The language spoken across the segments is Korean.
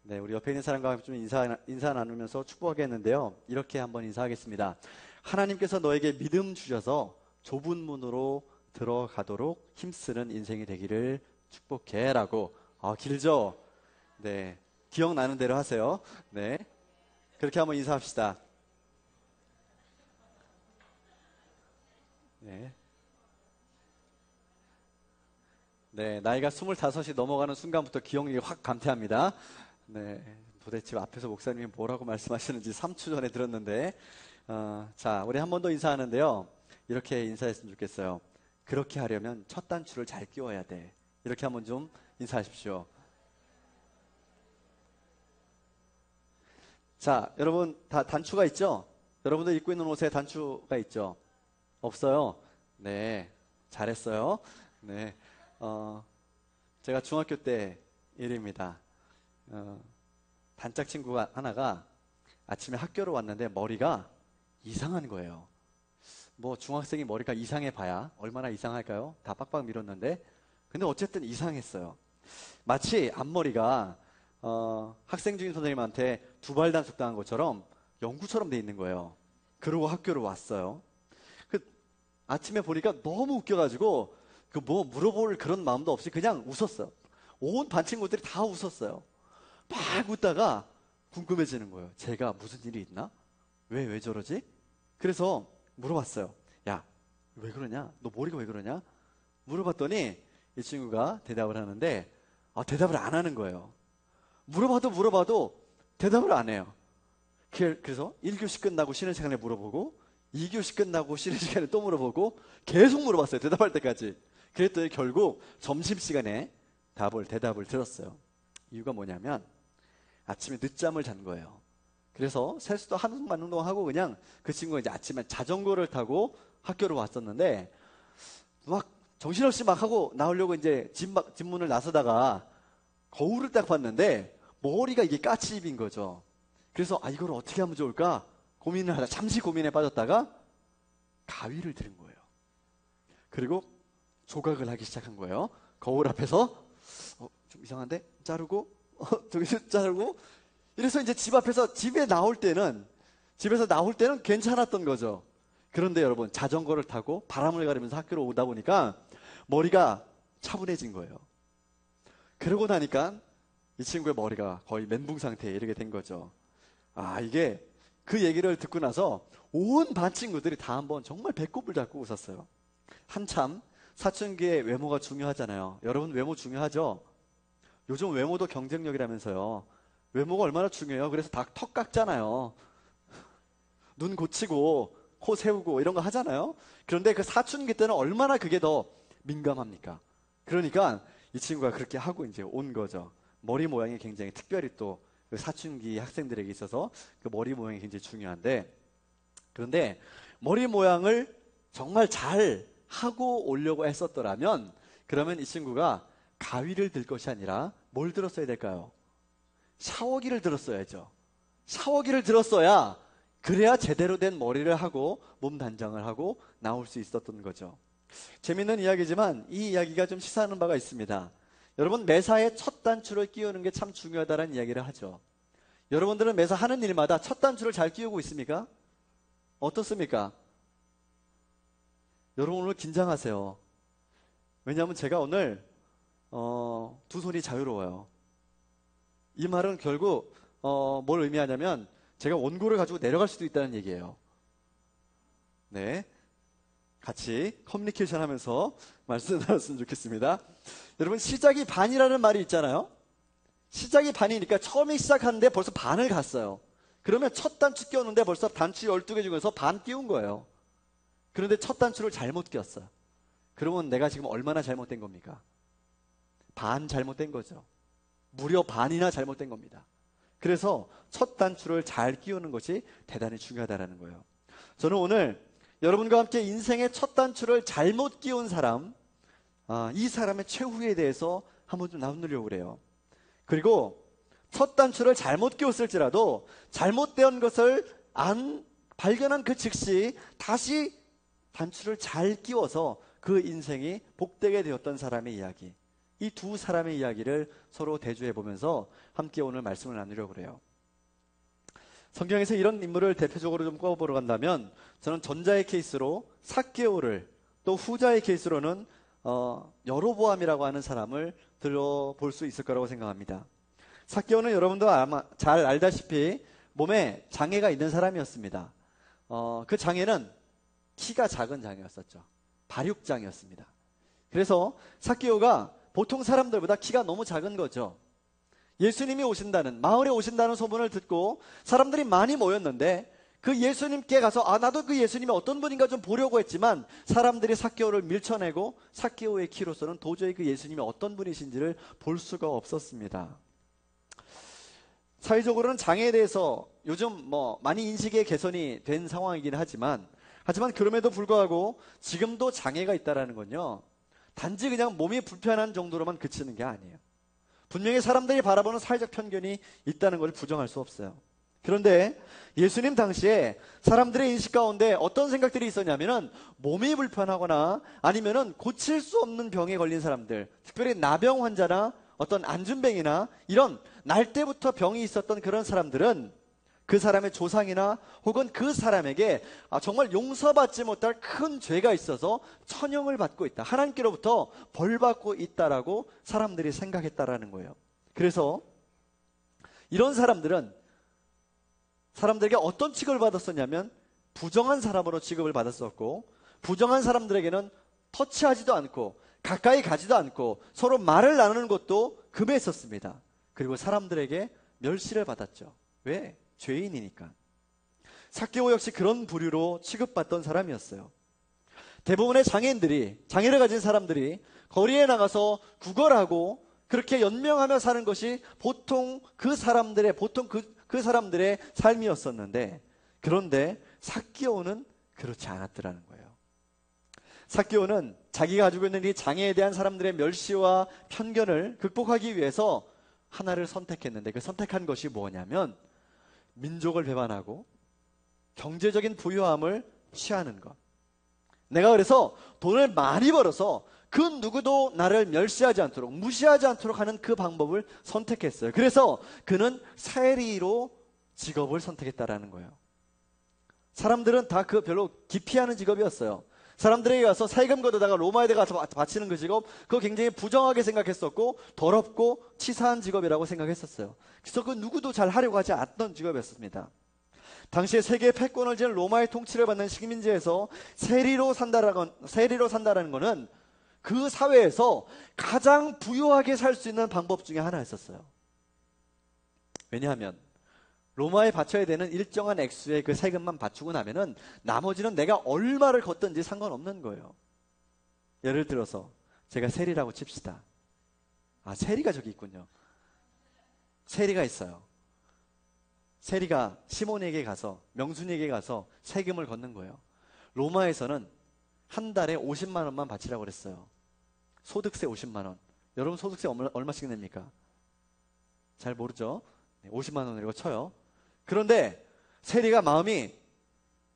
네, 우리 옆에 있는 사람과 좀 인사 나누면서 축복하겠는데요. 이렇게 한번 인사하겠습니다. 하나님께서 너에게 믿음 주셔서 좁은 문으로 들어가도록 힘쓰는 인생이 되기를 축복해 라고. 길죠? 네, 기억나는 대로 하세요. 네, 그렇게 한번 인사합시다. 네. 네, 나이가 25이 넘어가는 순간부터 기억력이 확 감퇴합니다. 네, 도대체 앞에서 목사님이 뭐라고 말씀하시는지 3초 전에 들었는데, 자, 우리 한 번 더 인사하는데요. 이렇게 인사했으면 좋겠어요. 그렇게 하려면 첫 단추를 잘 끼워야 돼. 이렇게 한번 좀 인사하십시오. 자, 여러분 다 단추가 있죠? 여러분들 입고 있는 옷에 단추가 있죠? 없어요? 네, 잘했어요. 네, 제가 중학교 때 일입니다. 단짝 친구가 하나가 아침에 학교로 왔는데 머리가 이상한 거예요. 뭐 중학생이 머리가 이상해 봐야 얼마나 이상할까요? 다 빡빡 밀었는데, 근데 어쨌든 이상했어요. 마치 앞머리가 학생 중인 선생님한테 두발 단속 당한 것처럼 연구처럼 돼 있는 거예요. 그러고 학교로 왔어요. 그 아침에 보니까 너무 웃겨가지고 그 뭐 물어볼 그런 마음도 없이 그냥 웃었어요. 온 반 친구들이 다 웃었어요. 막 웃다가 궁금해지는 거예요. 제가 무슨 일이 있나? 왜 저러지? 그래서 물어봤어요. 야, 왜 그러냐? 너 머리가 왜 그러냐? 물어봤더니 이 친구가 대답을 하는데, 대답을 안 하는 거예요. 물어봐도 대답을 안 해요. 그래서 1교시 끝나고 쉬는 시간에 물어보고 2교시 끝나고 쉬는 시간에 또 물어보고 계속 물어봤어요. 대답할 때까지. 그랬더니 결국 점심시간에 대답을 들었어요. 이유가 뭐냐면 아침에 늦잠을 잔 거예요. 그래서 세수도 한숨만 운동하고 그냥 그 친구가 이제 아침에 자전거를 타고 학교로 왔었는데, 막 정신없이 막 하고 나오려고 이제 집 문을 나서다가 거울을 딱 봤는데 머리가 이게 까치입인 거죠. 그래서 이걸 어떻게 하면 좋을까 고민을 하다 잠시 고민에 빠졌다가 가위를 들은 거예요. 그리고 조각을 하기 시작한 거예요. 거울 앞에서 좀 이상한데? 자르고 저기서 자르고. 이래서 이제 집에서 나올 때는 괜찮았던 거죠. 그런데 여러분, 자전거를 타고 바람을 가르면서 학교로 오다 보니까 머리가 차분해진 거예요. 그러고 나니까 이 친구의 머리가 거의 멘붕 상태에 이르게 된 거죠. 이게 그 얘기를 듣고 나서 온 반 친구들이 다 한번 정말 배꼽을 잡고 웃었어요. 한참 사춘기의 외모가 중요하잖아요. 여러분, 외모 중요하죠? 요즘 외모도 경쟁력이라면서요. 외모가 얼마나 중요해요. 그래서 다 턱 깎잖아요. 눈 고치고 코 세우고 이런 거 하잖아요. 그런데 그 사춘기 때는 얼마나 그게 더 민감합니까? 그러니까 이 친구가 그렇게 하고 이제 온 거죠. 머리 모양이 굉장히 특별히 또 그 사춘기 학생들에게 있어서 그 머리 모양이 굉장히 중요한데, 그런데 머리 모양을 정말 잘 하고 오려고 했었더라면, 그러면 이 친구가 가위를 들 것이 아니라 뭘 들었어야 될까요? 샤워기를 들었어야죠. 샤워기를 들었어야, 그래야 제대로 된 머리를 하고 몸 단장을 하고 나올 수 있었던 거죠. 재밌는 이야기지만 이 이야기가 좀 시사하는 바가 있습니다. 여러분, 매사에 첫 단추를 끼우는 게 참 중요하다는 이야기를 하죠. 여러분들은 매사 하는 일마다 첫 단추를 잘 끼우고 있습니까? 어떻습니까? 여러분, 오늘 긴장하세요. 왜냐하면 제가 오늘 두 손이 자유로워요. 이 말은 결국 뭘 의미하냐면 제가 원고를 가지고 내려갈 수도 있다는 얘기예요. 네, 같이 커뮤니케이션 하면서 말씀 나눴으면 좋겠습니다. 여러분, 시작이 반이라는 말이 있잖아요. 시작이 반이니까 처음에 시작하는데 벌써 반을 갔어요. 그러면 첫 단추 끼웠는데 벌써 단추 12개 중에서 반 끼운 거예요. 그런데 첫 단추를 잘못 끼웠어요. 그러면 내가 지금 얼마나 잘못된 겁니까? 반 잘못된 거죠. 무려 반이나 잘못된 겁니다. 그래서 첫 단추를 잘 끼우는 것이 대단히 중요하다는 거예요. 저는 오늘 여러분과 함께 인생의 첫 단추를 잘못 끼운 사람, 이 사람의 최후에 대해서 한번 좀 나누려고 그래요. 그리고 첫 단추를 잘못 끼웠을지라도 잘못된 것을 안 발견한 그 즉시 다시 단추를 잘 끼워서 그 인생이 복되게 되었던 사람의 이야기, 이 두 사람의 이야기를 서로 대조해 보면서 함께 오늘 말씀을 나누려고 그래요. 성경에서 이런 인물을 대표적으로 좀 꼽아보러 간다면 저는 전자의 케이스로 삭개오를, 또 후자의 케이스로는 여로보암이라고 하는 사람을 들어볼 수 있을 거라고 생각합니다. 삭개오는 여러분도 아마 잘 알다시피 몸에 장애가 있는 사람이었습니다. 그 장애는 키가 작은 장애였었죠. 발육장애였습니다. 그래서 삭개오가 보통 사람들보다 키가 너무 작은 거죠. 예수님이 오신다는, 마을에 오신다는 소문을 듣고 사람들이 많이 모였는데 그 예수님께 가서 나도 그 예수님이 어떤 분인가 좀 보려고 했지만 사람들이 삭개오를 밀쳐내고 삭개오의 키로서는 도저히 그 예수님이 어떤 분이신지를 볼 수가 없었습니다. 사회적으로는 장애에 대해서 요즘 많이 인식의 개선이 된 상황이긴 하지만 그럼에도 불구하고 지금도 장애가 있다는 건요, 단지 그냥 몸이 불편한 정도로만 그치는 게 아니에요. 분명히 사람들이 바라보는 사회적 편견이 있다는 걸 부정할 수 없어요. 그런데 예수님 당시에 사람들의 인식 가운데 어떤 생각들이 있었냐면은 몸이 불편하거나 아니면은 고칠 수 없는 병에 걸린 사람들, 특별히 나병 환자나 어떤 안준뱅이나 이런 날 때부터 병이 있었던 그런 사람들은 그 사람의 조상이나 혹은 그 사람에게 정말 용서받지 못할 큰 죄가 있어서 천형을 받고 있다, 하나님께로부터 벌받고 있다라고 사람들이 생각했다라는 거예요. 그래서 이런 사람들은 사람들에게 어떤 취급을 받았었냐면 부정한 사람으로 취급을 받았었고, 부정한 사람들에게는 터치하지도 않고 가까이 가지도 않고 서로 말을 나누는 것도 금했었습니다. 그리고 사람들에게 멸시를 받았죠. 왜? 죄인이니까. 삭개오 역시 그런 부류로 취급받던 사람이었어요. 대부분의 장애를 가진 사람들이 거리에 나가서 구걸하고 그렇게 연명하며 사는 것이 보통 그 사람들의 삶이었었는데, 그런데 삭개오는 그렇지 않았더라는 거예요. 삭개오는 자기가 가지고 있는 이 장애에 대한 사람들의 멸시와 편견을 극복하기 위해서 하나를 선택했는데, 그 선택한 것이 뭐냐면 민족을 배반하고 경제적인 부유함을 취하는 것. 내가 그래서 돈을 많이 벌어서 그 누구도 나를 멸시하지 않도록, 무시하지 않도록 하는 그 방법을 선택했어요. 그래서 그는 세리로 직업을 선택했다라는 거예요. 사람들은 다 별로 기피하는 직업이었어요. 사람들에게 가서 세금 걷어다가 로마에 가서 바치는 그 직업, 그거 굉장히 부정하게 생각했었고 더럽고 치사한 직업이라고 생각했었어요. 그래서 그 누구도 잘 하려고 하지 않던 직업이었습니다. 당시에 세계 패권을 지닌 로마의 통치를 받는 식민지에서 세리로 산다라는 것은 그 사회에서 가장 부유하게 살 수 있는 방법 중에 하나였었어요. 왜냐하면 로마에 바쳐야 되는 일정한 액수의 그 세금만 바치고 나면은 나머지는 내가 얼마를 걷든지 상관없는 거예요. 예를 들어서 제가 세리라고 칩시다. 세리가 저기 있군요. 세리가 있어요. 세리가 시몬에게 가서, 명순이에게 가서 세금을 걷는 거예요. 로마에서는 한 달에 50만 원만 바치라고 그랬어요. 소득세 50만 원. 여러분 소득세 얼마씩 냅니까? 잘 모르죠? 50만 원이라고 쳐요. 그런데 세리가 마음이,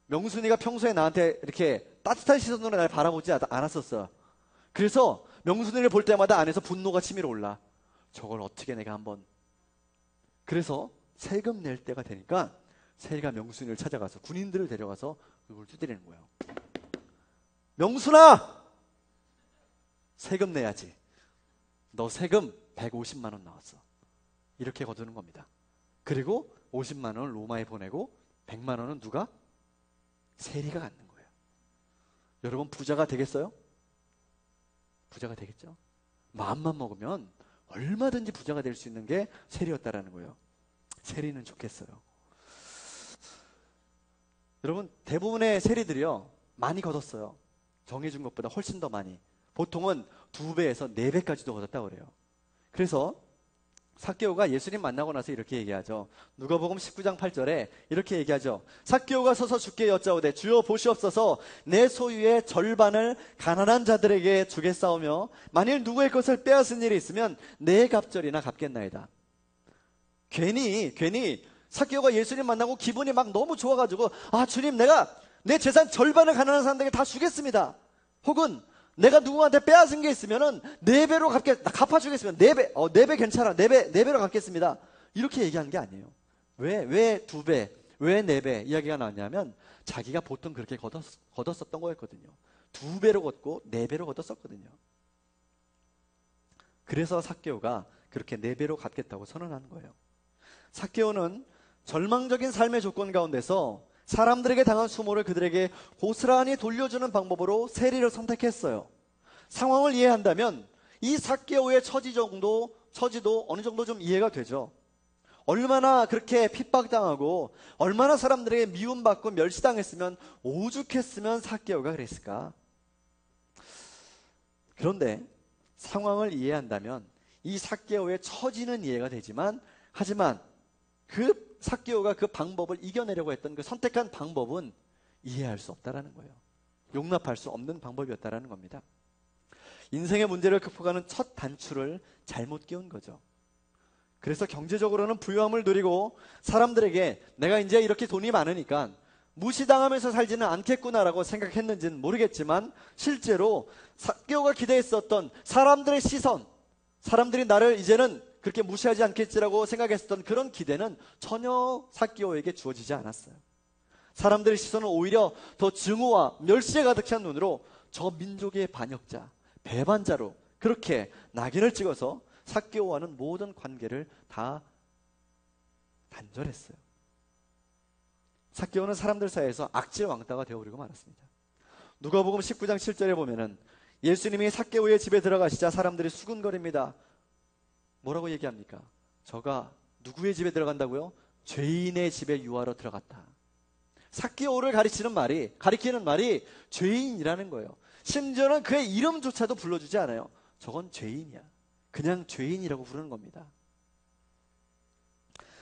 명순이가 평소에 나한테 이렇게 따뜻한 시선으로 날 바라보지 않았었어. 그래서 명순이를 볼 때마다 안에서 분노가 치밀어 올라. 저걸 어떻게 내가 한번. 그래서 세금 낼 때가 되니까 세리가 명순이를 찾아가서 군인들을 데려가서 그걸 두드리는 거예요. 명순아! 세금 내야지. 너 세금 150만 원 나왔어. 이렇게 거두는 겁니다. 그리고 50만 원을 로마에 보내고 100만 원은 누가? 세리가 갖는 거예요. 여러분 부자가 되겠어요? 부자가 되겠죠? 마음만 먹으면 얼마든지 부자가 될 수 있는 게 세리였다라는 거예요. 세리는 좋겠어요. 여러분 대부분의 세리들이요 많이 걷었어요. 정해준 것보다 훨씬 더 많이. 보통은 2배에서 4배까지도 걷었다고 그래요. 그래서 삭개오가 예수님 만나고 나서 이렇게 얘기하죠. 누가복음 19장 8절에 이렇게 얘기하죠. 삭개오가 서서 주께 여짜오되 주여 보시옵소서, 내 소유의 절반을 가난한 자들에게 주겠사오며 만일 누구의 것을 빼앗은 일이 있으면 내 갑절이나 갚겠나이다. 괜히 삭개오가 예수님 만나고 기분이 막 너무 좋아가지고 주님 내가 내 재산 절반을 가난한 사람들에게 다 주겠습니다. 혹은 내가 누구한테 빼앗은 게 있으면은 4배로 갚아주겠습니다. 4배, 4배 괜찮아. 4배로 갚겠습니다. 이렇게 얘기하는 게 아니에요. 왜 2배, 왜 4배 이야기가 나왔냐면 자기가 보통 그렇게 걷었었던 거였거든요. 2배로 걷고 4배로 걷었었거든요. 그래서 삭개오가 그렇게 4배로 갚겠다고 선언하는 거예요. 삭개오는 절망적인 삶의 조건 가운데서 사람들에게 당한 수모를 그들에게 고스란히 돌려주는 방법으로 세리를 선택했어요. 상황을 이해한다면 이 삭개오의 처지도 어느 정도 좀 이해가 되죠. 얼마나 그렇게 핍박당하고 얼마나 사람들에게 미움받고 멸시당했으면 오죽했으면 삭개오가 그랬을까. 그런데 상황을 이해한다면 이 삭개오의 처지는 이해가 되지만 하지만 그 삭개오가 그 방법을 이겨내려고 했던 그 선택한 방법은 이해할 수 없다라는 거예요. 용납할 수 없는 방법이었다라는 겁니다. 인생의 문제를 극복하는 첫 단추를 잘못 끼운 거죠. 그래서 경제적으로는 부유함을 누리고 사람들에게 내가 이제 이렇게 돈이 많으니까 무시당하면서 살지는 않겠구나라고 생각했는지는 모르겠지만 실제로 삭개오가 기대했었던 사람들의 시선, 사람들이 나를 이제는 그렇게 무시하지 않겠지라고 생각했었던 그런 기대는 전혀 삭개오에게 주어지지 않았어요. 사람들의 시선은 오히려 더 증오와 멸시에 가득 찬 눈으로 저 민족의 반역자, 배반자로 그렇게 낙인을 찍어서 삭개오와는 모든 관계를 다 단절했어요. 삭개오는 사람들 사이에서 악질 왕따가 되어버리고 말았습니다. 누가복음 19장 7절에 보면은 예수님이 삭개오의 집에 들어가시자 사람들이 수군거립니다. 뭐라고 얘기합니까? 저가 누구의 집에 들어간다고요? 죄인의 집에 유하러 들어갔다. 삭개오를 가리키는 말이 죄인이라는 거예요. 심지어는 그의 이름조차도 불러주지 않아요. 저건 죄인이야. 그냥 죄인이라고 부르는 겁니다.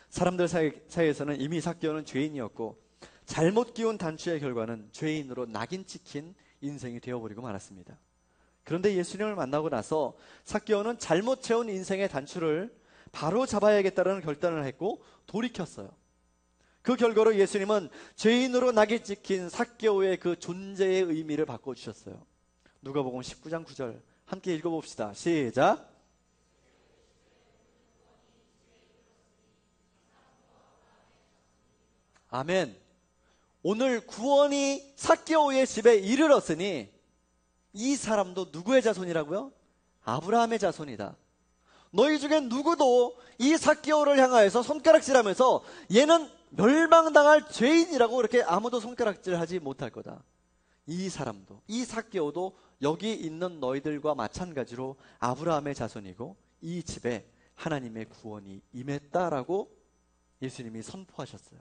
사람들 사이에서는 이미 삭개오는 죄인이었고 잘못 끼운 단추의 결과는 죄인으로 낙인 찍힌 인생이 되어버리고 말았습니다. 그런데 예수님을 만나고 나서 삭개오는 잘못 채운 인생의 단추를 바로 잡아야겠다는 결단을 했고 돌이켰어요. 그 결과로 예수님은 죄인으로 낙인 찍힌 삭개오의 그 존재의 의미를 바꿔주셨어요. 누가복음 19장 9절 함께 읽어봅시다. 시작. 아멘. 오늘 구원이 삭개오의 집에 이르렀으니 이 사람도 누구의 자손이라고요? 아브라함의 자손이다. 너희 중에 누구도 이 삭개오를 향하여서 손가락질하면서 얘는 멸망당할 죄인이라고 그렇게 아무도 손가락질하지 못할 거다. 이 사람도, 이 삭개오도 여기 있는 너희들과 마찬가지로 아브라함의 자손이고 이 집에 하나님의 구원이 임했다라고 예수님이 선포하셨어요.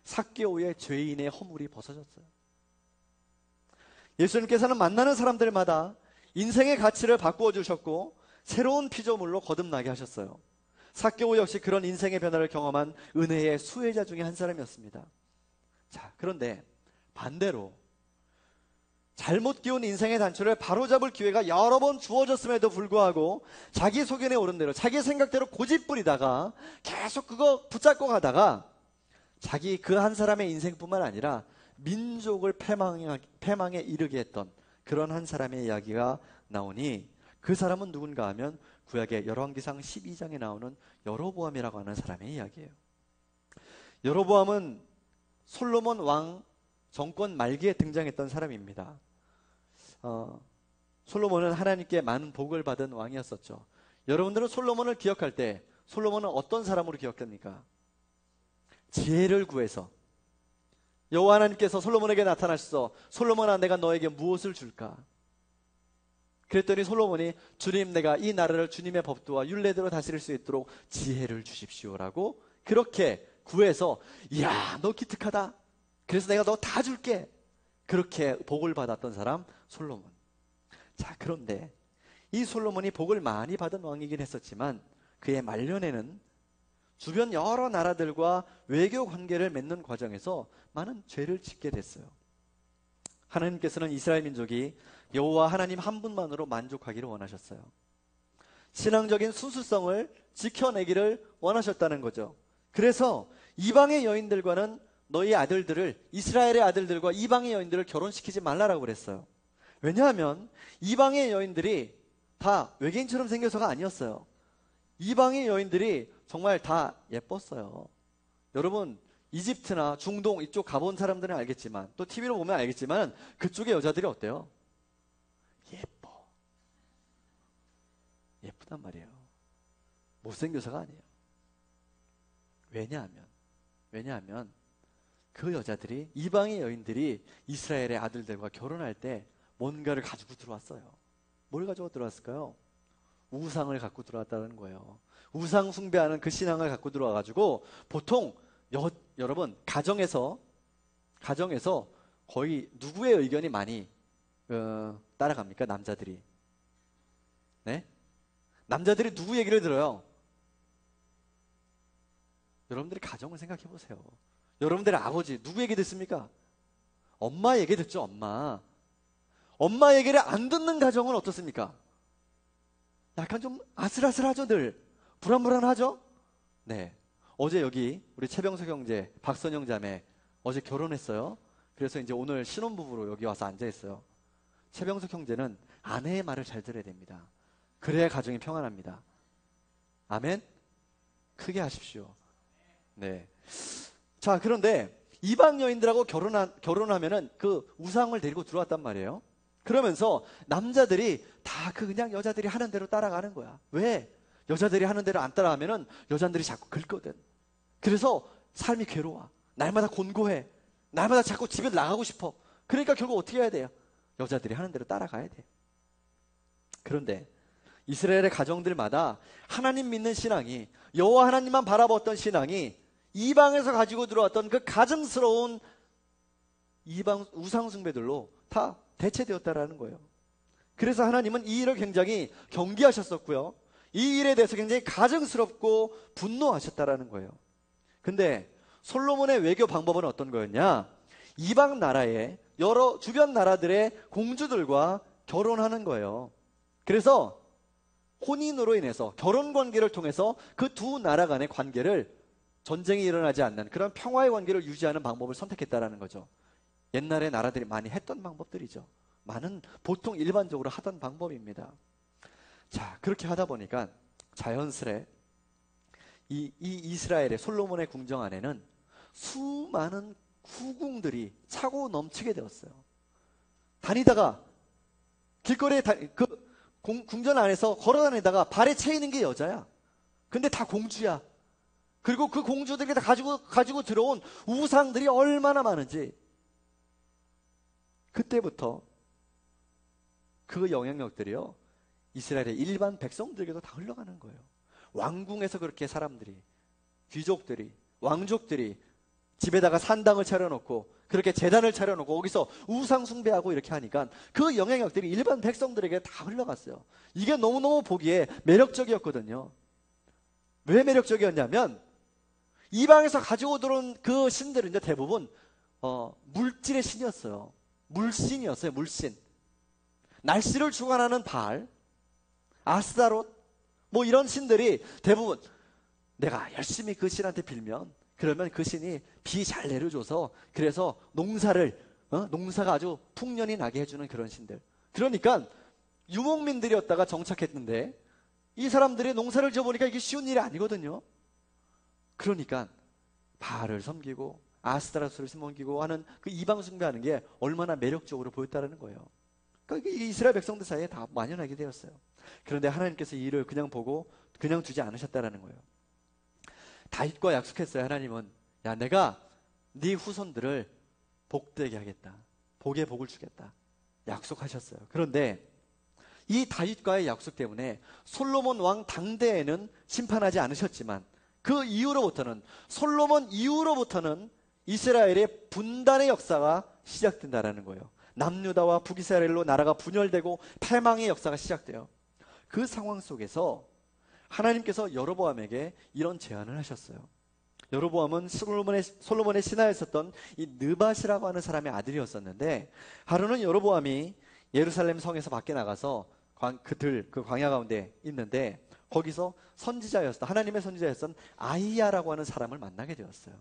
삭개오의 죄인의 허물이 벗어졌어요. 예수님께서는 만나는 사람들마다 인생의 가치를 바꾸어 주셨고 새로운 피조물로 거듭나게 하셨어요. 삭개오 역시 그런 인생의 변화를 경험한 은혜의 수혜자 중에 한 사람이었습니다. 자, 그런데 반대로 잘못 끼운 인생의 단추를 바로잡을 기회가 여러 번 주어졌음에도 불구하고 자기 소견에 오른 대로 자기 생각대로 고집 부리다가 계속 그거 붙잡고 가다가 자기 그 한 사람의 인생뿐만 아니라 민족을 패망에 이르게 했던 그런 한 사람의 이야기가 나오니 그 사람은 누군가 하면 구약의 열왕기상 12장에 나오는 여로보암이라고 하는 사람의 이야기예요. 여로보암은 솔로몬 왕 정권 말기에 등장했던 사람입니다. 솔로몬은 하나님께 많은 복을 받은 왕이었었죠. 여러분들은 솔로몬을 기억할 때 솔로몬은 어떤 사람으로 기억됩니까? 지혜를 구해서 여호와 하나님께서 솔로몬에게 나타나셔서 솔로몬아 내가 너에게 무엇을 줄까? 그랬더니 솔로몬이 주님 내가 이 나라를 주님의 법도와 율례대로 다스릴 수 있도록 지혜를 주십시오라고 그렇게 구해서 이야 너 기특하다. 그래서 내가 너 다 줄게. 그렇게 복을 받았던 사람 솔로몬. 자, 그런데 이 솔로몬이 복을 많이 받은 왕이긴 했었지만 그의 말년에는 주변 여러 나라들과 외교 관계를 맺는 과정에서 많은 죄를 짓게 됐어요. 하나님께서는 이스라엘 민족이 여호와 하나님 한 분만으로 만족하기를 원하셨어요. 신앙적인 순수성을 지켜내기를 원하셨다는 거죠. 그래서 이방의 여인들과는 너희 아들들을 이스라엘의 아들들과 이방의 여인들을 결혼시키지 말라라고 그랬어요. 왜냐하면 이방의 여인들이 다 외계인처럼 생겨서가 아니었어요. 이방의 여인들이 정말 다 예뻤어요. 여러분, 이집트나 중동 이쪽 가본 사람들은 알겠지만, 또 TV로 보면 알겠지만, 그쪽의 여자들이 어때요? 예뻐. 예쁘단 말이에요. 못생겨서가 아니에요. 왜냐하면 그 여자들이, 이방의 여인들이 이스라엘의 아들들과 결혼할 때 뭔가를 가지고 들어왔어요. 뭘 가지고 들어왔을까요? 우상을 갖고 들어왔다는 거예요. 우상 숭배하는 그 신앙을 갖고 들어와가지고, 보통 여러분 가정에서 거의 누구의 의견이 많이 따라갑니까? 남자들이. 네? 남자들이 누구 얘기를 들어요? 여러분들이 가정을 생각해 보세요. 여러분들의 아버지 누구 얘기 듣습니까? 엄마 얘기 듣죠. 엄마 얘기를 안 듣는 가정은 어떻습니까? 약간 좀 아슬아슬하죠. 늘 불안불안하죠. 네, 어제 여기 우리 최병석 형제, 박선영 자매 어제 결혼했어요. 그래서 이제 오늘 신혼부부로 여기 와서 앉아있어요. 최병석 형제는 아내의 말을 잘 들어야 됩니다. 그래야 가정이 평안합니다. 아멘? 크게 하십시오. 네. 자, 그런데 이방 여인들하고 결혼하면은 그 우상을 데리고 들어왔단 말이에요. 그러면서 남자들이 다 그냥 여자들이 하는 대로 따라가는 거야. 왜? 여자들이 하는 대로 안 따라하면은 여자들이 자꾸 긁거든. 그래서 삶이 괴로워. 날마다 곤고해. 날마다 자꾸 집에 나가고 싶어. 그러니까 결국 어떻게 해야 돼요? 여자들이 하는 대로 따라가야 돼. 그런데 이스라엘의 가정들마다 하나님 믿는 신앙이, 여호와 하나님만 바라봤던 신앙이 이방에서 가지고 들어왔던 그 가증스러운 이방 우상 숭배들로 다 대체되었다라는 거예요. 그래서 하나님은 이 일을 굉장히 경계하셨었고요. 이 일에 대해서 굉장히 가증스럽고 분노하셨다라는 거예요. 근데 솔로몬의 외교 방법은 어떤 거였냐? 이방 나라의 여러 주변 나라들의 공주들과 결혼하는 거예요. 그래서 혼인으로 인해서, 결혼 관계를 통해서 그 두 나라 간의 관계를, 전쟁이 일어나지 않는 그런 평화의 관계를 유지하는 방법을 선택했다라는 거죠. 옛날에 나라들이 많이 했던 방법들이죠. 보통 일반적으로 하던 방법입니다. 자, 그렇게 하다 보니까 자연스레 이 이스라엘의 솔로몬의 궁정 안에는 수많은 후궁들이 차고 넘치게 되었어요. 다니다가 길거리에 궁전 안에서 걸어다니다가 발에 채이는 게 여자야. 근데 다 공주야. 그리고 그 공주들이 다 가지고 들어온 우상들이 얼마나 많은지, 그때부터 그 영향력들이요, 이스라엘의 일반 백성들에게도 다 흘러가는 거예요. 왕궁에서 그렇게 사람들이, 귀족들이, 왕족들이 집에다가 산당을 차려놓고 그렇게 제단을 차려놓고 거기서 우상 숭배하고 이렇게 하니까 그 영향력들이 일반 백성들에게 다 흘러갔어요. 이게 너무너무 보기에 매력적이었거든요. 왜 매력적이었냐면, 이방에서 가지고 들어온 그 신들은 이제 대부분 물질의 신이었어요. 물신이었어요. 물신. 날씨를 주관하는 바알, 아스타롯, 뭐 이런 신들이 대부분, 내가 열심히 그 신한테 빌면 그러면 그 신이 비 잘 내려줘서, 그래서 농사가 아주 풍년이 나게 해주는 그런 신들. 그러니까 유목민들이었다가 정착했는데 이 사람들이 농사를 지어보니까 이게 쉬운 일이 아니거든요. 그러니까 바알을 섬기고 아스타로스를 섬기고 하는 그 이방 숭배하는 게 얼마나 매력적으로 보였다는 거예요. 그러니까 이스라엘 백성들 사이에 다 만연하게 되었어요. 그런데 하나님께서 이 일을 그냥 보고 그냥 두지 않으셨다는 거예요. 다윗과 약속했어요. 하나님은, 야, 내가 네 후손들을 복되게 하겠다. 복에 복을 주겠다. 약속하셨어요. 그런데 이 다윗과의 약속 때문에 솔로몬 왕 당대에는 심판하지 않으셨지만, 그 이후로부터는, 솔로몬 이후로부터는 이스라엘의 분단의 역사가 시작된다라는 거예요. 남유다와 북이스라엘로 나라가 분열되고 패망의 역사가 시작돼요. 그 상황 속에서 하나님께서 여로보암에게 이런 제안을 하셨어요. 여로보암은 솔로몬의 신하에 있었던 이 느밧이라고 하는 사람의 아들이었었는데, 하루는 여로보암이 예루살렘 성에서 밖에 나가서 그 광야 가운데 있는데, 거기서 하나님의 선지자였던 아이야라고 하는 사람을 만나게 되었어요.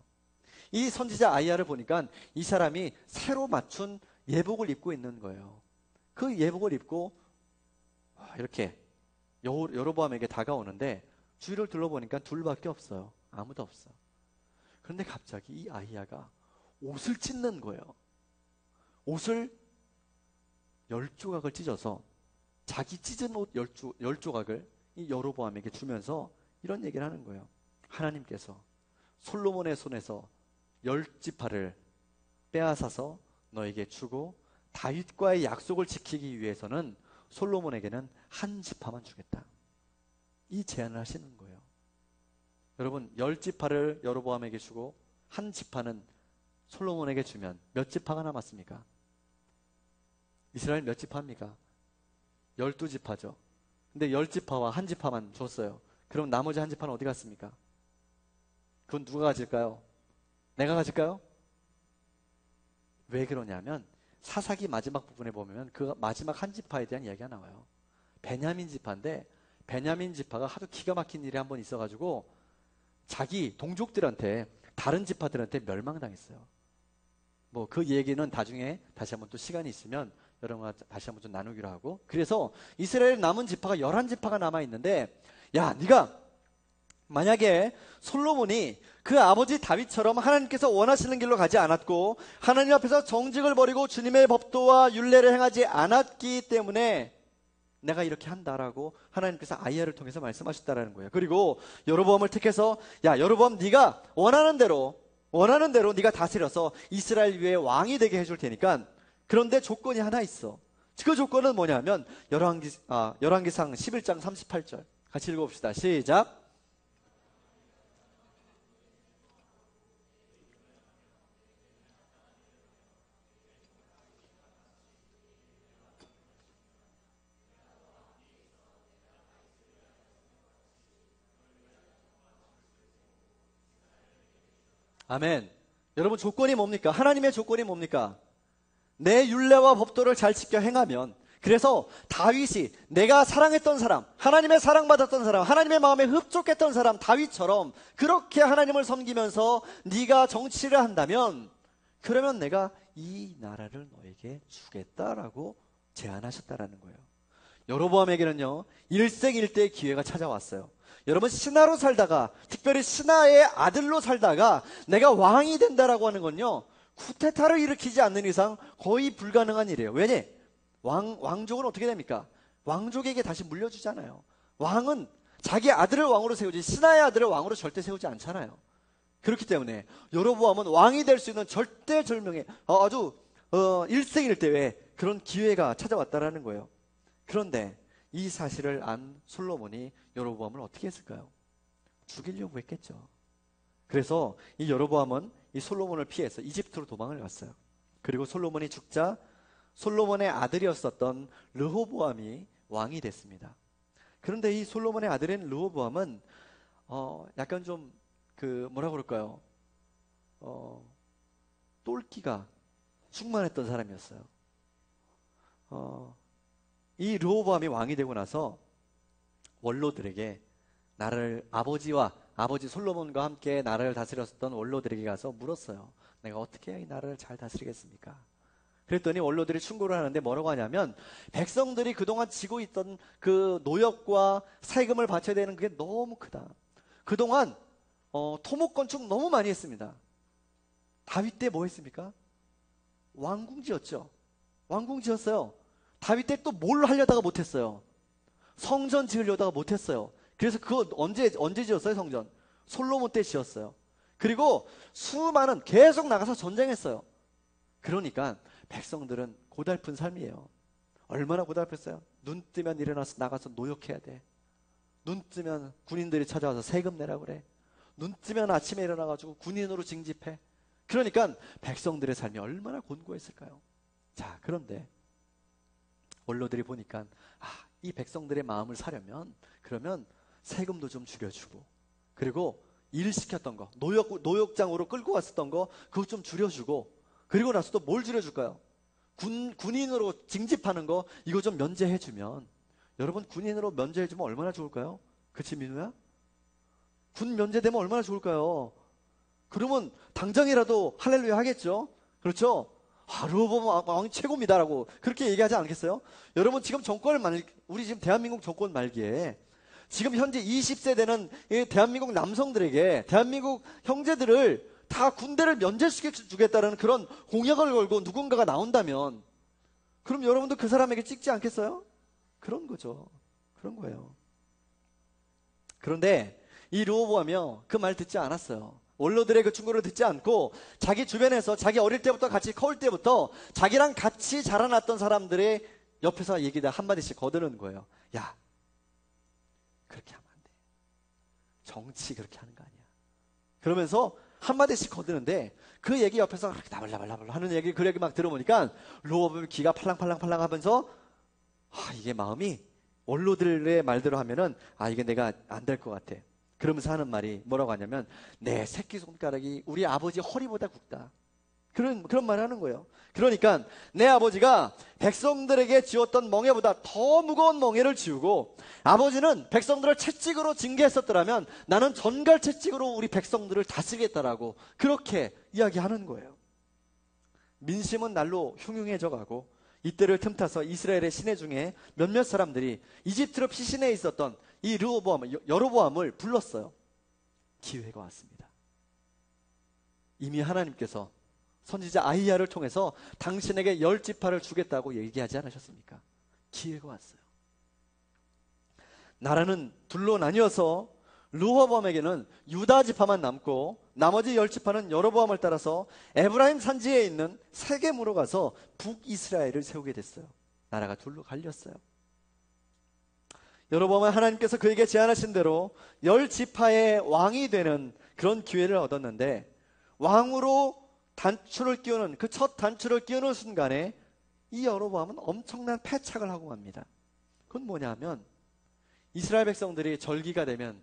이 선지자 아이야를 보니까 이 사람이 새로 맞춘 예복을 입고 있는 거예요. 그 예복을 입고 이렇게 여로보암에게 다가오는데 주위를 둘러보니까 둘밖에 없어요. 아무도 없어. 그런데 갑자기 이 아히야가 옷을 찢는 거예요. 옷을 10조각을 찢어서 자기 찢은 옷 10조각을 이 여로보암에게 주면서 이런 얘기를 하는 거예요. 하나님께서 솔로몬의 손에서 10지파를 빼앗아서 너에게 주고 다윗과의 약속을 지키기 위해서는 솔로몬에게는 한 지파만 주겠다. 이 제안을 하시는 거예요. 여러분, 10지파를 여로보암에게 주고 한 지파는 솔로몬에게 주면 몇 지파가 남았습니까? 이스라엘 몇 지파입니까? 12지파죠. 근데 10지파와 한 지파만 줬어요. 그럼 나머지 한 지파는 어디 갔습니까? 그건 누가 가질까요? 내가 가질까요? 왜 그러냐면 사사기 마지막 부분에 보면 그 마지막 한 지파에 대한 이야기가 나와요. 베냐민 지파인데 베냐민 지파가 하도 기가 막힌 일이 한번 있어가지고 자기 동족들한테 다른 지파들한테 멸망당했어요. 뭐 그 얘기는 나중에 다시 한번 또 시간이 있으면 여러분과 다시 한번 좀 나누기로 하고, 그래서 이스라엘 남은 지파가 11지파가 남아있는데, 야, 네가 만약에 솔로몬이 그 아버지 다윗처럼 하나님께서 원하시는 길로 가지 않았고 하나님 앞에서 정직을 버리고 주님의 법도와 율례를 행하지 않았기 때문에 내가 이렇게 한다라고 하나님께서 아히야를 통해서 말씀하셨다라는 거예요. 그리고 여로보암을 택해서, 야, 여로보암, 네가 원하는 대로 네가 다스려서 이스라엘 위에 왕이 되게 해줄 테니까, 그런데 조건이 하나 있어. 그 조건은 뭐냐면 열왕기상 11장 38절 같이 읽어봅시다. 시작. 아멘. 여러분, 조건이 뭡니까? 하나님의 조건이 뭡니까? 내 율례와 법도를 잘 지켜 행하면, 그래서 다윗이 내가 사랑했던 사람, 하나님의 사랑받았던 사람, 하나님의 마음에 흡족했던 사람 다윗처럼 그렇게 하나님을 섬기면서 네가 정치를 한다면, 그러면 내가 이 나라를 너에게 주겠다라고 제안하셨다라는 거예요. 여로보암에게는요, 일생일대의 기회가 찾아왔어요. 여러분, 신하로 살다가, 특별히 신하의 아들로 살다가 내가 왕이 된다라고 하는 건요, 쿠데타를 일으키지 않는 이상 거의 불가능한 일이에요. 왜냐? 왕족은 어떻게 됩니까? 왕족에게 다시 물려주잖아요. 왕은 자기 아들을 왕으로 세우지 신하의 아들을 왕으로 절대 세우지 않잖아요. 그렇기 때문에 여로보암은 왕이 될 수 있는 절대절명의 아주 일생일대의 그런 기회가 찾아왔다라는 거예요. 그런데 이 사실을 안 솔로몬이 여로보암을 어떻게 했을까요? 죽이려고 했겠죠. 그래서 이 여로보암은 이 솔로몬을 피해서 이집트로 도망을 갔어요. 그리고 솔로몬이 죽자 솔로몬의 아들이었었던 르호보암이 왕이 됐습니다. 그런데 이 솔로몬의 아들인 르호보암은 약간 좀 뭐라 그럴까요? 똘끼가 충만했던 사람이었어요. 이 르호보암이 왕이 되고 나서 원로들에게 나라를 아버지 솔로몬과 함께 나라를 다스렸었던 원로들에게 가서 물었어요. 내가 어떻게 해야 이 나라를 잘 다스리겠습니까? 그랬더니 원로들이 충고를 하는데 뭐라고 하냐면, 백성들이 그동안 지고 있던 그 노역과 세금을 바쳐야 되는 그게 너무 크다. 그동안 토목 건축 너무 많이 했습니다. 다윗 때 뭐 했습니까? 왕궁 지었죠. 왕궁 지었어요. 다윗 때 또 뭘 하려다가 못했어요? 성전 지으려다가 못했어요. 그래서 그거 언제 지었어요? 성전 솔로몬 때 지었어요. 그리고 수많은 계속 나가서 전쟁했어요. 그러니까 백성들은 고달픈 삶이에요. 얼마나 고달팠어요? 눈 뜨면 일어나서 나가서 노역해야 돼. 눈 뜨면 군인들이 찾아와서 세금 내라 그래. 눈 뜨면 아침에 일어나가지고 군인으로 징집해. 그러니까 백성들의 삶이 얼마나 곤고했을까요? 자, 그런데 원로들이 보니까 이 백성들의 마음을 사려면 그러면 세금도 좀 줄여주고, 그리고 일 시켰던 거, 노역장으로 끌고 갔었던 거 그거 좀 줄여주고, 그리고 나서 또 뭘 줄여줄까요? 군인으로 징집하는 거 이거 좀 면제해주면, 여러분 군인으로 면제해주면 얼마나 좋을까요? 그치 민우야? 군 면제되면 얼마나 좋을까요? 그러면 당장이라도 할렐루야 하겠죠? 그렇죠? 르호보암 왕이 최고입니다라고 그렇게 얘기하지 않겠어요? 여러분 지금 우리 지금 대한민국 정권 말기에 지금 현재 20세대는 대한민국 남성들에게 대한민국 형제들을 다 군대를 면제시켜주겠다는 그런 공약을 걸고 누군가가 나온다면 그럼 여러분도 그 사람에게 찍지 않겠어요? 그런 거죠. 그런 거예요. 그런데 이 르호보암이요 그 말 듣지 않았어요. 원로들의 그 충고를 듣지 않고 자기 주변에서 자기 어릴 때부터 같이 커올 때부터 자기랑 같이 자라났던 사람들의 옆에서 얘기다 한마디씩 거드는 거예요. 야, 그렇게 하면 안 돼. 정치 그렇게 하는 거 아니야. 그러면서 한마디씩 거드는데 그 얘기 옆에서 그렇게 나발나발 하는 얘기 그 얘기 막 들어보니까 르호보암이 기가 팔랑팔랑 하면서 이게 마음이 원로들의 말대로 하면은 이게 내가 안 될 것 같아. 그러면서 하는 말이 뭐라고 하냐면 내 새끼손가락이 우리 아버지 허리보다 굵다. 그런 말을 하는 거예요. 그러니까 내 아버지가 백성들에게 지었던 멍에보다 더 무거운 멍에를 지우고 아버지는 백성들을 채찍으로 징계했었더라면 나는 전갈 채찍으로 우리 백성들을 다스리겠다라고 그렇게 이야기하는 거예요. 민심은 날로 흉흉해져 가고 이때를 틈타서 이스라엘의 시내 중에 몇몇 사람들이 이집트로 피신해 있었던 이 여로보암을 불렀어요. 기회가 왔습니다. 이미 하나님께서 선지자 아히야를 통해서 당신에게 10지파를 주겠다고 얘기하지 않으셨습니까? 기회가 왔어요. 나라는 둘로 나뉘어서 르호보암에게는 유다 지파만 남고 나머지 10지파는 여로보암을 따라서 에브라임 산지에 있는 세겜으로 가서 북이스라엘을 세우게 됐어요. 나라가 둘로 갈렸어요. 여로보암은 하나님께서 그에게 제안하신 대로 10지파의 왕이 되는 그런 기회를 얻었는데 왕으로 단추를 끼우는 그 첫 단추를 끼우는 순간에 이 여로보암은 엄청난 패착을 하고 맙니다. 그건 뭐냐면 이스라엘 백성들이 절기가 되면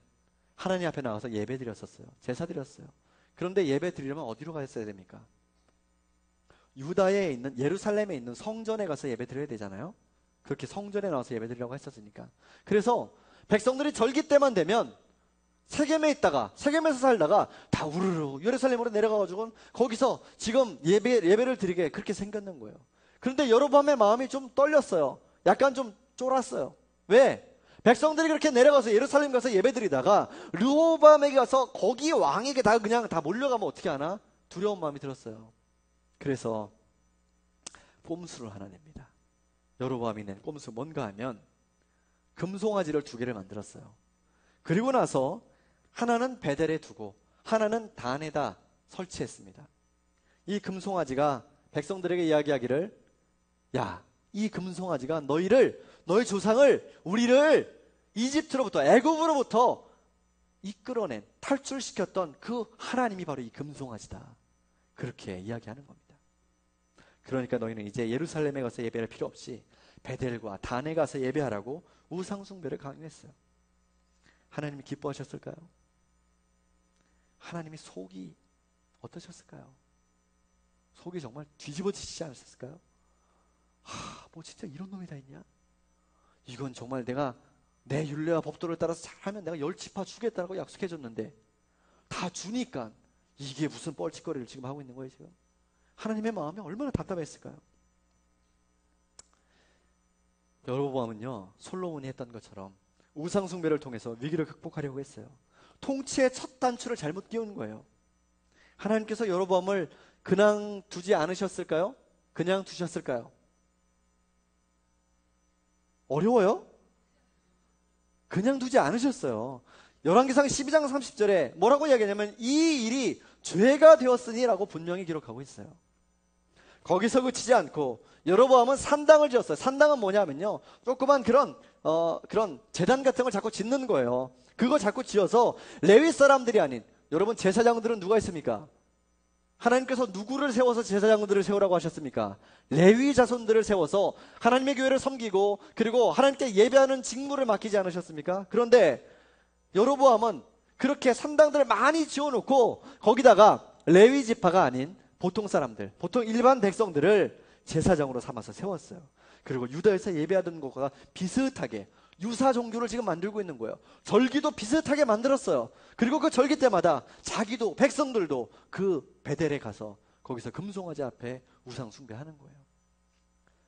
하나님 앞에 나와서 예배 드렸었어요. 제사 드렸어요. 그런데 예배 드리려면 어디로 가야 됩니까? 유다에 있는 예루살렘에 있는 성전에 가서 예배 드려야 되잖아요. 그렇게 성전에 나와서 예배 드리려고 했었으니까. 그래서 백성들이 절기 때만 되면 세겜에서 살다가 다 우르르 예루살렘으로 내려가가지고 거기서 지금 예배를 드리게 그렇게 생겼는 거예요. 그런데 여로보암의 마음이 좀 떨렸어요. 약간 좀 쫄았어요. 왜? 백성들이 그렇게 내려가서 예루살렘 가서 예배 드리다가 르호보암에게 가서 거기 왕에게 그냥 다 몰려가면 어떻게 하나? 두려운 마음이 들었어요. 그래서 꼼수를 하나 냅니다. 여로보암이 낸 꼼수 뭔가 하면 금송아지를 2개를 만들었어요. 그리고 나서 하나는 베델에 두고 하나는 단에다 설치했습니다. 이 금송아지가 백성들에게 이야기하기를 야, 이 금송아지가 너희 조상을 우리를 이집트로부터 애굽으로부터 이끌어낸 탈출시켰던 그 하나님이 바로 이 금송아지다. 그렇게 이야기하는 겁니다. 그러니까 너희는 이제 예루살렘에 가서 예배할 필요 없이 베델과 단에 가서 예배하라고 우상숭배를 강요했어요. 하나님이 기뻐하셨을까요? 하나님이 속이 어떠셨을까요? 속이 정말 뒤집어지지 않으셨을까요? 뭐 진짜 이런 놈이 다 있냐? 이건 정말 내가 내 율례와 법도를 따라서 잘하면 내가 10지파 주겠다고 약속해줬는데 다 주니까 이게 무슨 뻘짓거리를 지금 하고 있는 거예요 지금? 하나님의 마음이 얼마나 답답했을까요? 여로보암은요 솔로몬이 했던 것처럼 우상숭배를 통해서 위기를 극복하려고 했어요. 통치의 첫 단추를 잘못 끼운 거예요. 하나님께서 여로보암을 그냥 두지 않으셨을까요? 그냥 두셨을까요? 어려워요? 그냥 두지 않으셨어요. 열왕기상 12장 30절에 뭐라고 이야기하냐면 이 일이 죄가 되었으니 라고 분명히 기록하고 있어요. 거기서 그치지 않고 여로보암은 산당을 지었어요. 산당은 뭐냐면요 조그만 그런 제단 같은 걸 자꾸 짓는 거예요. 그거 자꾸 지어서 레위 사람들이 아닌 여러분 제사장들은 누가 있습니까? 하나님께서 누구를 세워서 제사장들을 세우라고 하셨습니까? 레위 자손들을 세워서 하나님의 교회를 섬기고 그리고 하나님께 예배하는 직무를 맡기지 않으셨습니까? 그런데 여로보암은 그렇게 산당들을 많이 지어놓고 거기다가 레위 지파가 아닌 보통 사람들, 보통 일반 백성들을 제사장으로 삼아서 세웠어요. 그리고 유다에서 예배하던 것과 비슷하게 유사 종교를 지금 만들고 있는 거예요. 절기도 비슷하게 만들었어요. 그리고 그 절기 때마다 자기도 백성들도 그 베델에 가서 거기서 금송아지 앞에 우상 숭배하는 거예요.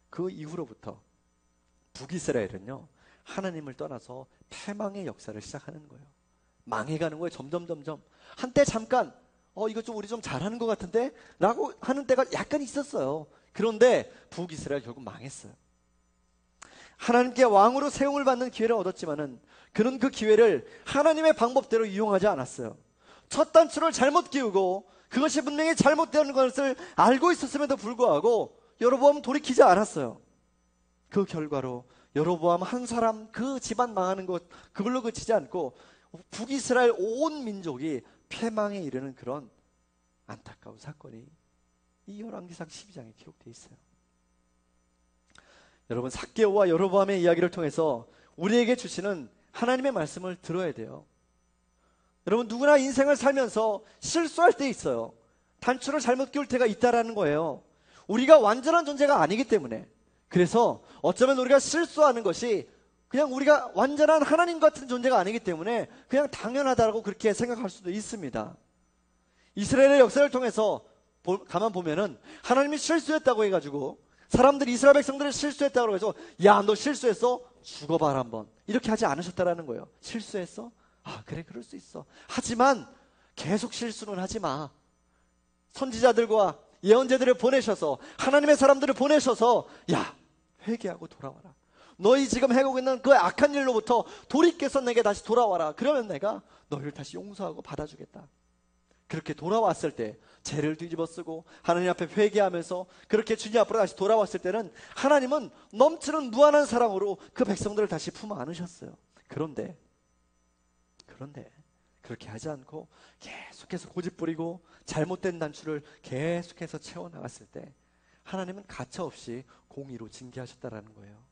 그 이후로부터 북이스라엘은요, 하나님을 떠나서 패망의 역사를 시작하는 거예요. 망해가는 거예요. 점점. 한때 잠깐 이거 좀 우리 좀 잘하는 것 같은데? 라고 하는 때가 약간 있었어요. 그런데 북이스라엘 결국 망했어요. 하나님께 왕으로 세움을 받는 기회를 얻었지만은 그는 그 기회를 하나님의 방법대로 이용하지 않았어요. 첫 단추를 잘못 끼우고 그것이 분명히 잘못된 것을 알고 있었음에도 불구하고 여로보암은 돌이키지 않았어요. 그 결과로 여로보암 한 사람 그 집안 망하는 것 그걸로 그치지 않고 북이스라엘 온 민족이 패망에 이르는 그런 안타까운 사건이 이 열왕기상 12장에 기록되어 있어요. 여러분, 삭개오와 여로보암의 이야기를 통해서 우리에게 주시는 하나님의 말씀을 들어야 돼요. 여러분, 누구나 인생을 살면서 실수할 때 있어요. 단추를 잘못 끼울 때가 있다라는 거예요. 우리가 완전한 존재가 아니기 때문에. 그래서 어쩌면 우리가 실수하는 것이 그냥 우리가 완전한 하나님 같은 존재가 아니기 때문에 그냥 당연하다고 그렇게 생각할 수도 있습니다. 이스라엘의 역사를 통해서 가만 보면은 하나님이 실수했다고 해가지고 사람들이 이스라엘 백성들이 실수했다고 해서 야, 너 실수했어? 죽어봐라 한번. 이렇게 하지 않으셨다라는 거예요. 실수했어? 아, 그래, 그럴 수 있어. 하지만 계속 실수는 하지 마. 선지자들과 예언자들을 보내셔서 하나님의 사람들을 보내셔서 야, 회개하고 돌아와라. 너희 지금 해오고 있는 그 악한 일로부터 돌이켜서 내게 다시 돌아와라. 그러면 내가 너희를 다시 용서하고 받아주겠다. 그렇게 돌아왔을 때 죄를 뒤집어쓰고 하나님 앞에 회개하면서 그렇게 주님 앞으로 다시 돌아왔을 때는 하나님은 넘치는 무한한 사랑으로 그 백성들을 다시 품어 안으셨어요. 그런데 그렇게 하지 않고 계속해서 고집부리고 잘못된 단추를 계속해서 채워나갔을 때 하나님은 가차없이 공의로 징계하셨다라는 거예요.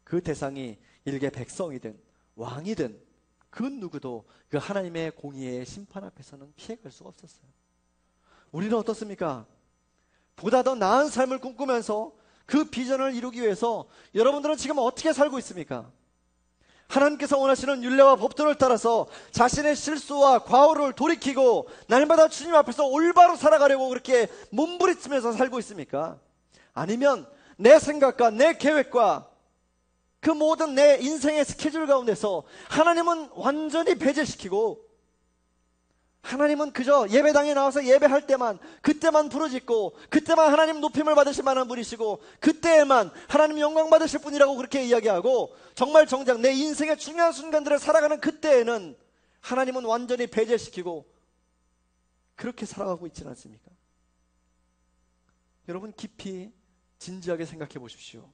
그 대상이 일개 백성이든 왕이든 그 누구도 그 하나님의 공의의 심판 앞에서는 피해갈 수가 없었어요. 우리는 어떻습니까? 보다 더 나은 삶을 꿈꾸면서 그 비전을 이루기 위해서 여러분들은 지금 어떻게 살고 있습니까? 하나님께서 원하시는 율례와 법도를 따라서 자신의 실수와 과오를 돌이키고 날마다 주님 앞에서 올바로 살아가려고 그렇게 몸부림치면서 살고 있습니까? 아니면 내 생각과 내 계획과 그 모든 내 인생의 스케줄 가운데서 하나님은 완전히 배제시키고 하나님은 그저 예배당에 나와서 예배할 때만 그때만 부르짖고 그때만 하나님 높임을 받으실 만한 분이시고 그때에만 하나님 영광 받으실 분이라고 그렇게 이야기하고 정말 정작 내 인생의 중요한 순간들을 살아가는 그때에는 하나님은 완전히 배제시키고 그렇게 살아가고 있지는 않습니까? 여러분, 깊이 진지하게 생각해 보십시오.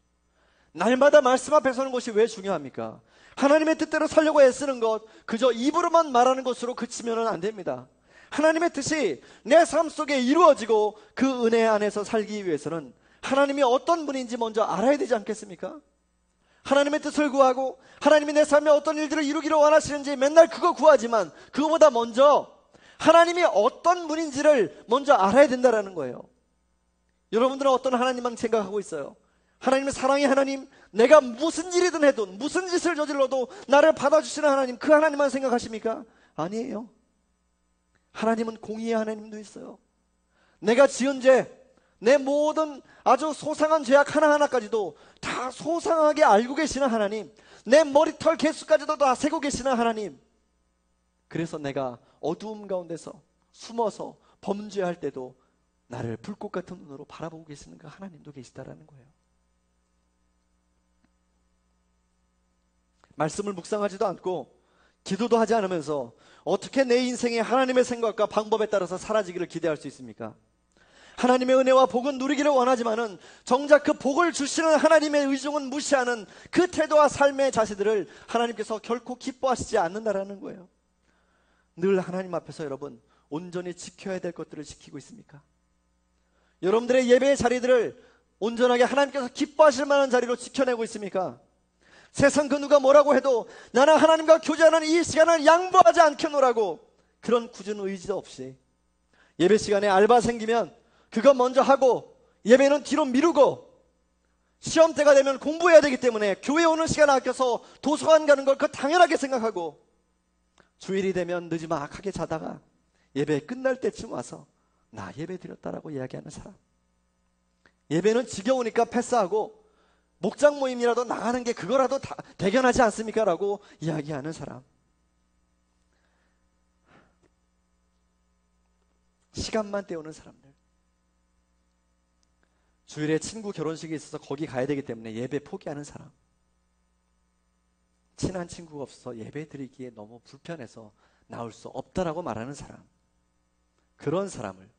날마다 말씀 앞에 서는 것이 왜 중요합니까? 하나님의 뜻대로 살려고 애쓰는 것, 그저 입으로만 말하는 것으로 그치면 안 됩니다. 하나님의 뜻이 내 삶 속에 이루어지고 그 은혜 안에서 살기 위해서는 하나님이 어떤 분인지 먼저 알아야 되지 않겠습니까? 하나님의 뜻을 구하고 하나님이 내 삶에 어떤 일들을 이루기를 원하시는지 맨날 그거 구하지만 그거보다 먼저 하나님이 어떤 분인지를 먼저 알아야 된다는 거예요. 여러분들은 어떤 하나님만 생각하고 있어요? 하나님의 사랑의 하나님, 내가 무슨 일이든 해도 무슨 짓을 저질러도 나를 받아주시는 하나님, 그 하나님만 생각하십니까? 아니에요. 하나님은 공의의 하나님도 있어요. 내가 지은 죄, 내 모든 아주 소상한 죄악 하나하나까지도 다 소상하게 알고 계시는 하나님, 내 머리털 개수까지도 다 세고 계시는 하나님. 그래서 내가 어두움 가운데서 숨어서 범죄할 때도 나를 불꽃 같은 눈으로 바라보고 계시는 그 하나님도 계시다라는 거예요. 말씀을 묵상하지도 않고 기도도 하지 않으면서 어떻게 내 인생에 하나님의 생각과 방법에 따라서 사라지기를 기대할 수 있습니까? 하나님의 은혜와 복은 누리기를 원하지만은 정작 그 복을 주시는 하나님의 의중은 무시하는 그 태도와 삶의 자세들을 하나님께서 결코 기뻐하시지 않는다라는 거예요. 늘 하나님 앞에서 여러분 온전히 지켜야 될 것들을 지키고 있습니까? 여러분들의 예배의 자리들을 온전하게 하나님께서 기뻐하실 만한 자리로 지켜내고 있습니까? 세상 그 누가 뭐라고 해도 나는 하나님과 교제하는 이 시간을 양보하지 않겠노라고 그런 굳은 의지도 없이 예배 시간에 알바 생기면 그거 먼저 하고 예배는 뒤로 미루고 시험 때가 되면 공부해야 되기 때문에 교회 오는 시간 아껴서 도서관 가는 걸 그거 당연하게 생각하고 주일이 되면 늦지막하게 자다가 예배 끝날 때쯤 와서 나 예배 드렸다라고 이야기하는 사람, 예배는 지겨우니까 패스하고 목장 모임이라도 나가는 게 그거라도 다 대견하지 않습니까? 라고 이야기하는 사람. 시간만 때우는 사람들. 주일에 친구 결혼식이 있어서 거기 가야 되기 때문에 예배 포기하는 사람. 친한 친구가 없어서 예배 드리기에 너무 불편해서 나올 수 없다라고 말하는 사람. 그런 사람을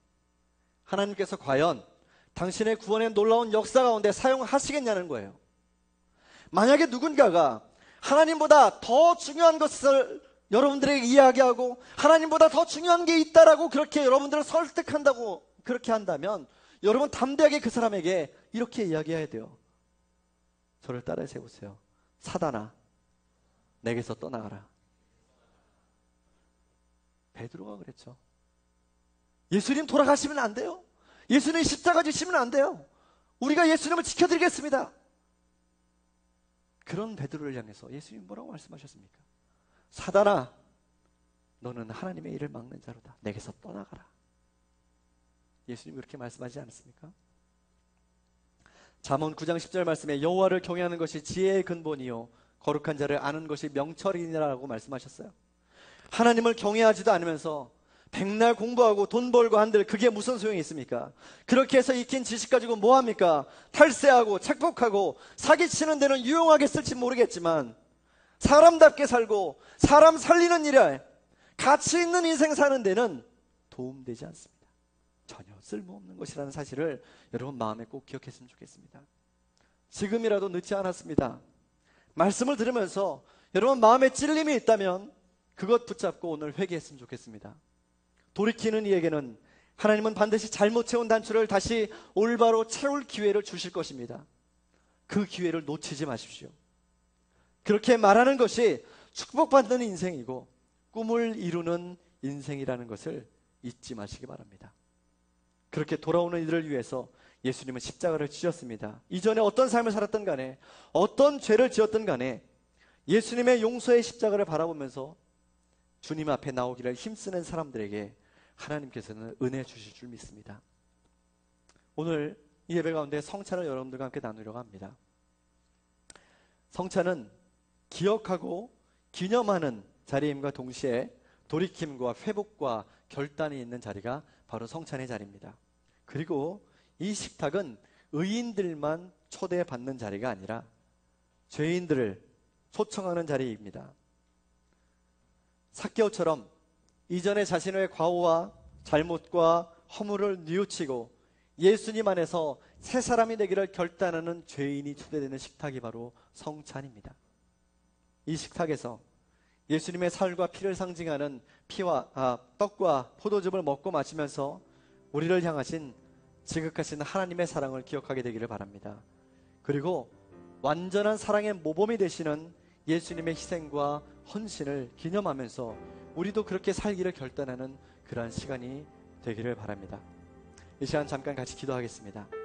하나님께서 과연 당신의 구원의 놀라운 역사 가운데 사용하시겠냐는 거예요. 만약에 누군가가 하나님보다 더 중요한 것을 여러분들에게 이야기하고 하나님보다 더 중요한 게 있다라고 그렇게 여러분들을 설득한다고 그렇게 한다면 여러분 담대하게 그 사람에게 이렇게 이야기해야 돼요. 저를 따라서 해보세요. 사단아, 내게서 떠나가라. 베드로가 그랬죠. 예수님 돌아가시면 안 돼요. 예수님 십자가 지시면 안 돼요. 우리가 예수님을 지켜드리겠습니다. 그런 베드로를 향해서 예수님 뭐라고 말씀하셨습니까? 사단아, 너는 하나님의 일을 막는 자로다. 내게서 떠나가라. 예수님 그렇게 말씀하지 않았습니까? 잠언 9장 10절 말씀에 여호와를 경외하는 것이 지혜의 근본이요 거룩한 자를 아는 것이 명철이니라고 말씀하셨어요. 하나님을 경외하지도 않으면서 백날 공부하고 돈 벌고 한들 그게 무슨 소용이 있습니까? 그렇게 해서 익힌 지식 가지고 뭐합니까? 탈세하고 착복하고 사기치는 데는 유용하게 쓸지 모르겠지만 사람답게 살고 사람 살리는 일에 가치 있는 인생 사는 데는 도움되지 않습니다. 전혀 쓸모없는 것이라는 사실을 여러분 마음에 꼭 기억했으면 좋겠습니다. 지금이라도 늦지 않았습니다. 말씀을 들으면서 여러분 마음에 찔림이 있다면 그것 붙잡고 오늘 회개했으면 좋겠습니다. 돌이키는 이에게는 하나님은 반드시 잘못 채운 단추를 다시 올바로 채울 기회를 주실 것입니다. 그 기회를 놓치지 마십시오. 그렇게 말하는 것이 축복받는 인생이고 꿈을 이루는 인생이라는 것을 잊지 마시기 바랍니다. 그렇게 돌아오는 이들을 위해서 예수님은 십자가를 지셨습니다. 이전에 어떤 삶을 살았던 간에 어떤 죄를 지었던 간에 예수님의 용서의 십자가를 바라보면서 주님 앞에 나오기를 힘쓰는 사람들에게 하나님께서는 은혜 주실 줄 믿습니다. 오늘 이 예배 가운데 성찬을 여러분들과 함께 나누려고 합니다. 성찬은 기억하고 기념하는 자리임과 동시에 돌이킴과 회복과 결단이 있는 자리가 바로 성찬의 자리입니다. 그리고 이 식탁은 의인들만 초대받는 자리가 아니라 죄인들을 초청하는 자리입니다. 삭개오처럼 이전에 자신의 과오와 잘못과 허물을 뉘우치고 예수님 안에서 새 사람이 되기를 결단하는 죄인이 초대되는 식탁이 바로 성찬입니다. 이 식탁에서 예수님의 살과 피를 상징하는 떡과 포도즙을 먹고 마시면서 우리를 향하신 지극하신 하나님의 사랑을 기억하게 되기를 바랍니다. 그리고 완전한 사랑의 모범이 되시는 예수님의 희생과 헌신을 기념하면서 우리도 그렇게 살기를 결단하는 그러한 시간이 되기를 바랍니다. 이 시간 잠깐 같이 기도하겠습니다.